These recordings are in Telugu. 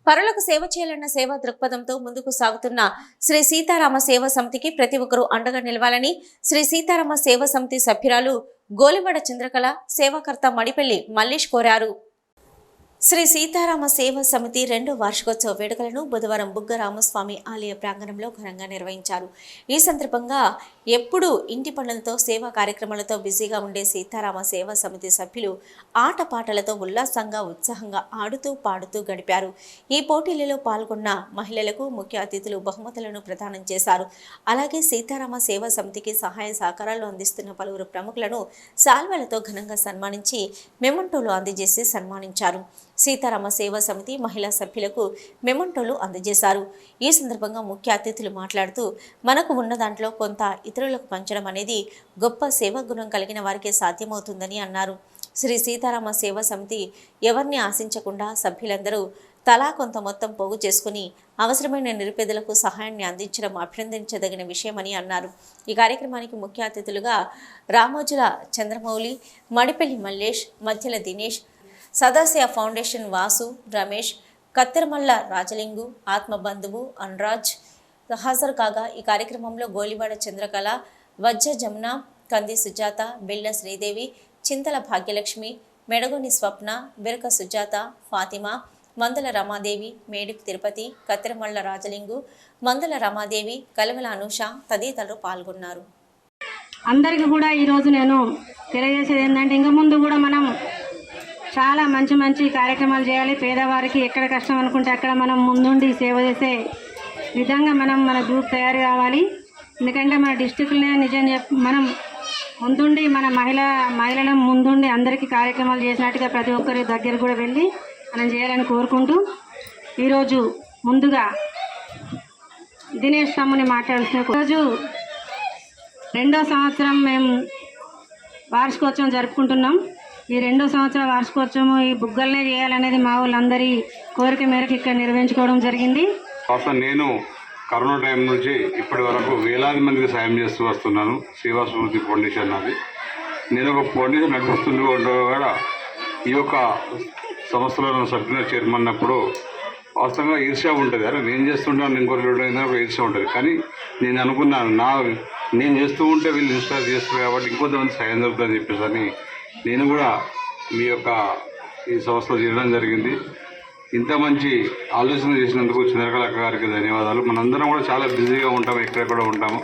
పరులకు సేవ చేయాలన్న సేవా దృక్పథంతో ముందుకు సాగుతున్న శ్రీ సీతారామ సేవా సమితికి ప్రతి ఒక్కరూ అండగా నిలవాలని శ్రీ సీతారామ సేవా సమితి సభ్యురాలు గోలివాడ చంద్రకళ, సేవాకర్త మడిపల్లి మల్లేష్ కోరారు. శ్రీ సీతారామ సేవా సమితి 2వ వార్షికోత్సవ వేడుకలను బుధవారం బుగ్గ రామస్వామి ఆలయ ప్రాంగణంలో ఘనంగా నిర్వహించారు. ఈ సందర్భంగా ఎప్పుడూ ఇంటి పనులతో సేవా కార్యక్రమాలతో బిజీగా ఉండే సీతారామ సేవా సమితి సభ్యులు ఆటపాటలతో ఉల్లాసంగా ఉత్సాహంగా ఆడుతూ పాడుతూ గడిపారు. ఈ పోటీలలో పాల్గొన్న మహిళలకు ముఖ్య అతిథులు బహుమతులను ప్రదానం చేశారు. అలాగే సీతారామ సేవా సమితికి సహాయ సహకారాలు అందిస్తున్న పలువురు ప్రముఖులను శాల్వాలతో ఘనంగా సన్మానించి మెమంటోలు అందజేసి సన్మానించారు. సీతారామ సేవా సమితి మహిళా సభ్యులకు మెమంటోలు అందజేశారు. ఈ సందర్భంగా ముఖ్య అతిథులు మాట్లాడుతూ, మనకు ఉన్న దాంట్లో కొంత ఇతరులకు పంచడం అనేది గొప్ప సేవా గుణం కలిగిన వారికే సాధ్యమవుతుందని అన్నారు. శ్రీ సీతారామ సేవా సమితి ఎవరిని ఆశించకుండా సభ్యులందరూ తలా కొంత మొత్తం పోగు చేసుకుని అవసరమైన నిరుపేదలకు సహాయాన్ని అందించడం అభినందించదగిన విషయమని అన్నారు. ఈ కార్యక్రమానికి ముఖ్య అతిథులుగా రామోజుల చంద్రమౌళి, మడిపల్లి మల్లేష్, మధ్యల దినేష్, సదాశయ ఫౌండేషన్ వాసు, రమేష్, కత్తెరమల్ల రాజలింగు, ఆత్మబంధువు అన్రాజ్ హాజరు కాగా ఈ కార్యక్రమంలో గోలివాడ చంద్రకళ, వజ్జ జమున, కంది సుజాత, బెల్ల శ్రీదేవి, చింతల భాగ్యలక్ష్మి, మెడగొని స్వప్న, బెరక సుజాత, ఫాతిమా, మందల రమాదేవి, మేడికి తిరుపతి, కత్తెరమల్ల రాజలింగు, మందల రమాదేవి, కలవల అనూష తదితరులు పాల్గొన్నారు. అందరికీ కూడా ఈరోజు నేను తెలియజేసేది ఏంటంటే, ఇంకా ముందు కూడా మనం చాలా మంచి మంచి కార్యక్రమాలు చేయాలి. పేదవారికి ఎక్కడ కష్టం అనుకుంటే అక్కడ మనం ముందుండి సేవ చేసే విధంగా మన గ్రూప్ తయారు కావాలి. ఎందుకంటే మన డిస్టిక్లోనే నిజం మనం ముందుండి మన మహిళల ముందుండి అందరికీ కార్యక్రమాలు చేసినట్టుగా ప్రతి ఒక్కరి దగ్గర కూడా వెళ్ళి మనం చేయాలని కోరుకుంటూ, ఈరోజు ముందుగా దినేష్ తమ్ముని మాట్లాడుతున్న రోజు 2వ సంవత్సరం మేము వార్షికోత్సవం జరుపుకుంటున్నాం. ఈ 2వ సంవత్సరం వార్షికోత్సవం ఈ బుగ్గలనే చేయాలనేది మా వాళ్ళందరి కోరిక మేరకు ఇక్కడ నిర్వహించుకోవడం జరిగింది. నేను కరోనా టైం నుంచి ఇప్పటి వరకు వేలాది మందికి సాయం చేస్తూ వస్తున్నాను. సేవా స్మృతి ఫౌండేషన్ అది. నేను ఒక ఫౌండేషన్ నడిపిస్తుండీ కూడా ఈ యొక్క సంస్థలో సభ్యుల చైర్మన్ అన్నప్పుడు వాస్తవంగా ఈర్ష్య ఉంటుంది. అరే నేను చేస్తుంటాను ఇంకొకరు ఒక ఈర్ష్య ఉంటుంది. కానీ నేను అనుకున్నాను, నేను చేస్తూ ఉంటే వీళ్ళు ఇన్స్పైర్ చేస్తారు కాబట్టి ఇంకొంతమంది సాయం జరుగుతుందని చెప్పేసి అని నేను కూడా మీ యొక్క ఈ సంస్థలో చేరడం జరిగింది. ఇంత మంచి ఆలోచన చేసినందుకు చంద్రకళ గారికి ధన్యవాదాలు. మనందరం కూడా చాలా బిజీగా ఉంటాము, ఎక్కడెక్కడ ఉంటాము.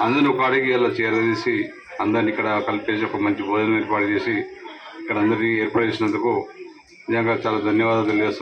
అందరిని ఒక అడిగి ఇలా చేరదీసి అందరిని ఇక్కడ కలిపేసి ఒక మంచి భోజనం ఏర్పాటు చేసి ఇక్కడ అందరినీ ఏర్పాటు చేసినందుకు నిజంగా చాలా ధన్యవాదాలు తెలియజేస్తున్నాను.